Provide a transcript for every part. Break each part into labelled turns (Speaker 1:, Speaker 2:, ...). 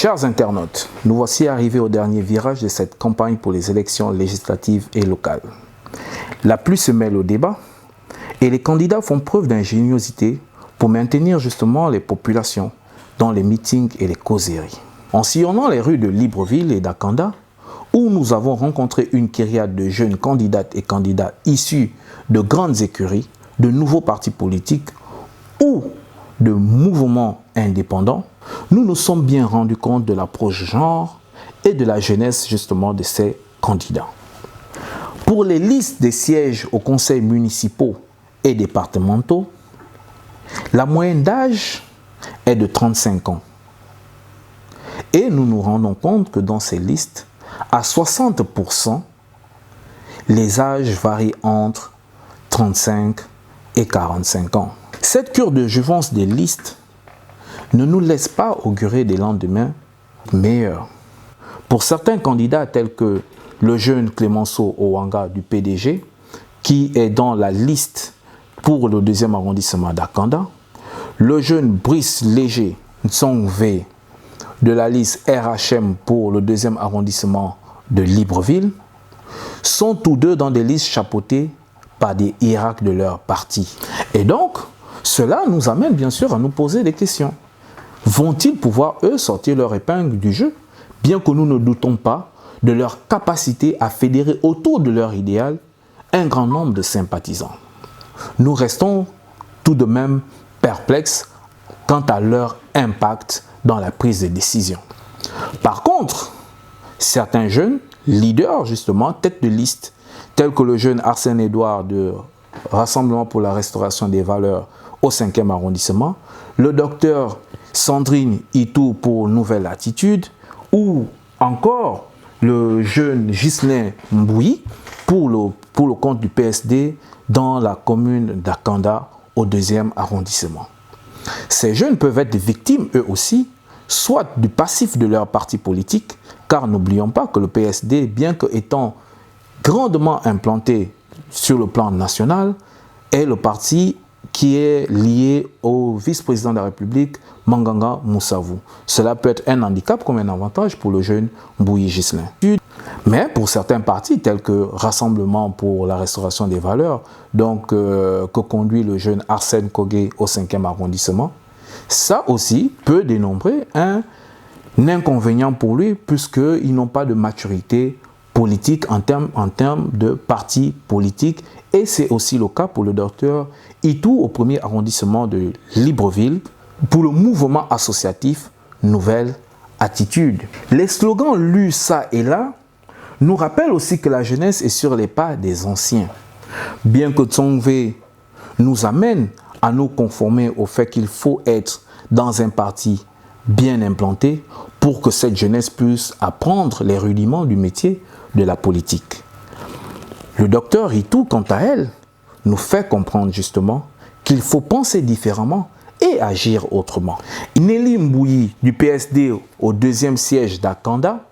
Speaker 1: Chers internautes, nous voici arrivés au dernier virage de cette campagne pour les élections législatives et locales. La pluie se mêle au débat et les candidats font preuve d'ingéniosité pour maintenir justement les populations dans les meetings et les causeries. En sillonnant les rues de Libreville et d'Akanda, où nous avons rencontré une kyriade de jeunes candidates et candidats issus de grandes écuries, de nouveaux partis politiques ou de mouvements indépendants, nous nous sommes bien rendus compte de l'approche genre et de la jeunesse justement de ces candidats. Pour les listes des sièges aux conseils municipaux et départementaux, la moyenne d'âge est de 35 ans. Et nous nous rendons compte que dans ces listes, à 60%, les âges varient entre 35 et 45 ans. Cette cure de jouvence des listes ne nous laisse pas augurer des lendemains meilleurs. Pour certains candidats tels que le jeune Clémenceau Owanga du PDG, qui est dans la liste pour le 2e arrondissement d'Akanda, le jeune Brice Léger Ntsongvé de la liste RHM pour le 2e arrondissement de Libreville, sont tous deux dans des listes chapeautées par des hiérarques de leur parti. Et donc, cela nous amène bien sûr à nous poser des questions. Vont-ils pouvoir, eux, sortir leur épingle du jeu, bien que nous ne doutons pas de leur capacité à fédérer autour de leur idéal un grand nombre de sympathisants? Nous restons tout de même perplexes quant à leur impact dans la prise de décision. Par contre, certains jeunes leaders, justement, tête de liste, tels que le jeune Arsène Edouard de Rassemblement pour la restauration des valeurs au 5e arrondissement, le docteur Sandrine Itou pour Nouvelle Attitude, ou encore le jeune Ghislain Mbouyi pour le compte du PSD dans la commune d'Akanda au 2e arrondissement. Ces jeunes peuvent être victimes eux aussi, soit du passif de leur parti politique, car n'oublions pas que le PSD, bien qu'étant grandement implanté sur le plan national, est le parti qui est lié au vice-président de la République, Manganga Moussavou. Cela peut être un handicap comme un avantage pour le jeune Mbouyi Ghislain. Mais pour certains partis, tels que Rassemblement pour la restauration des valeurs, donc que conduit le jeune Arsène Kogué au 5e arrondissement, ça aussi peut dénombrer un inconvénient pour lui, puisqu'ils n'ont pas de maturité politique en termes de parti politique. Et c'est aussi le cas pour le docteur Itou au 1er arrondissement de Libreville, pour le mouvement associatif Nouvelle Attitude. Les slogans lus ça et là nous rappellent aussi que la jeunesse est sur les pas des anciens. Bien que Tsongvé nous amène à nous conformer au fait qu'il faut être dans un parti bien implanté pour que cette jeunesse puisse apprendre les rudiments du métier de la politique. Le docteur Itou, quant à elle, nous fait comprendre justement qu'il faut penser différemment et agir autrement. Nelly Mbouyi du PSD au 2e siège d'Akanda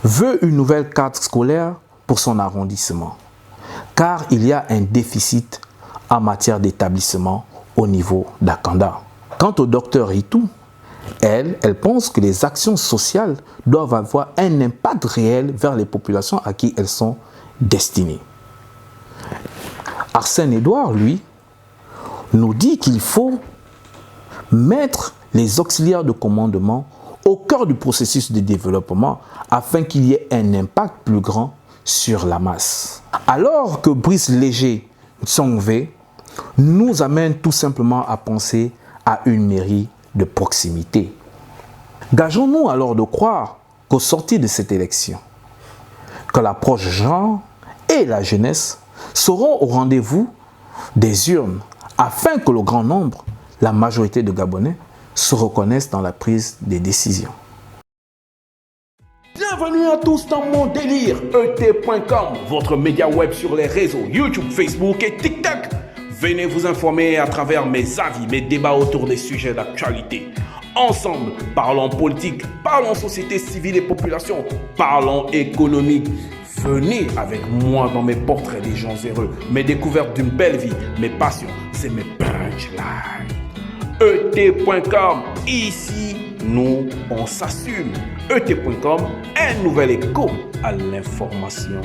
Speaker 1: veut une nouvelle carte scolaire pour son arrondissement, car il y a un déficit en matière d'établissement au niveau d'Akanda. Quant au docteur Itou, elle pense que les actions sociales doivent avoir un impact réel vers les populations à qui elles sont destinées. Arsène Edouard, lui, nous dit qu'il faut mettre les auxiliaires de commandement au cœur du processus de développement afin qu'il y ait un impact plus grand sur la masse. Alors que Brice Léger Ntsongvé nous amène tout simplement à penser à une mairie de proximité. Gageons-nous alors de croire qu'au sortir de cette élection, que l'approche genre et la jeunesse seront au rendez-vous des urnes afin que le grand nombre, la majorité de Gabonais, se reconnaissent dans la prise des décisions.
Speaker 2: Bienvenue à tous dans mon délire, et.com, votre média web sur les réseaux YouTube, Facebook et TikTok. Venez vous informer à travers mes avis, mes débats autour des sujets d'actualité. Ensemble, parlons politique, parlons société civile et population, parlons économique. Venez avec moi dans mes portraits des gens heureux, mes découvertes d'une belle vie, mes passions, c'est mes punchlines. et.com, ici Nous, on s'assume. ET.com, un nouvel écho à l'information.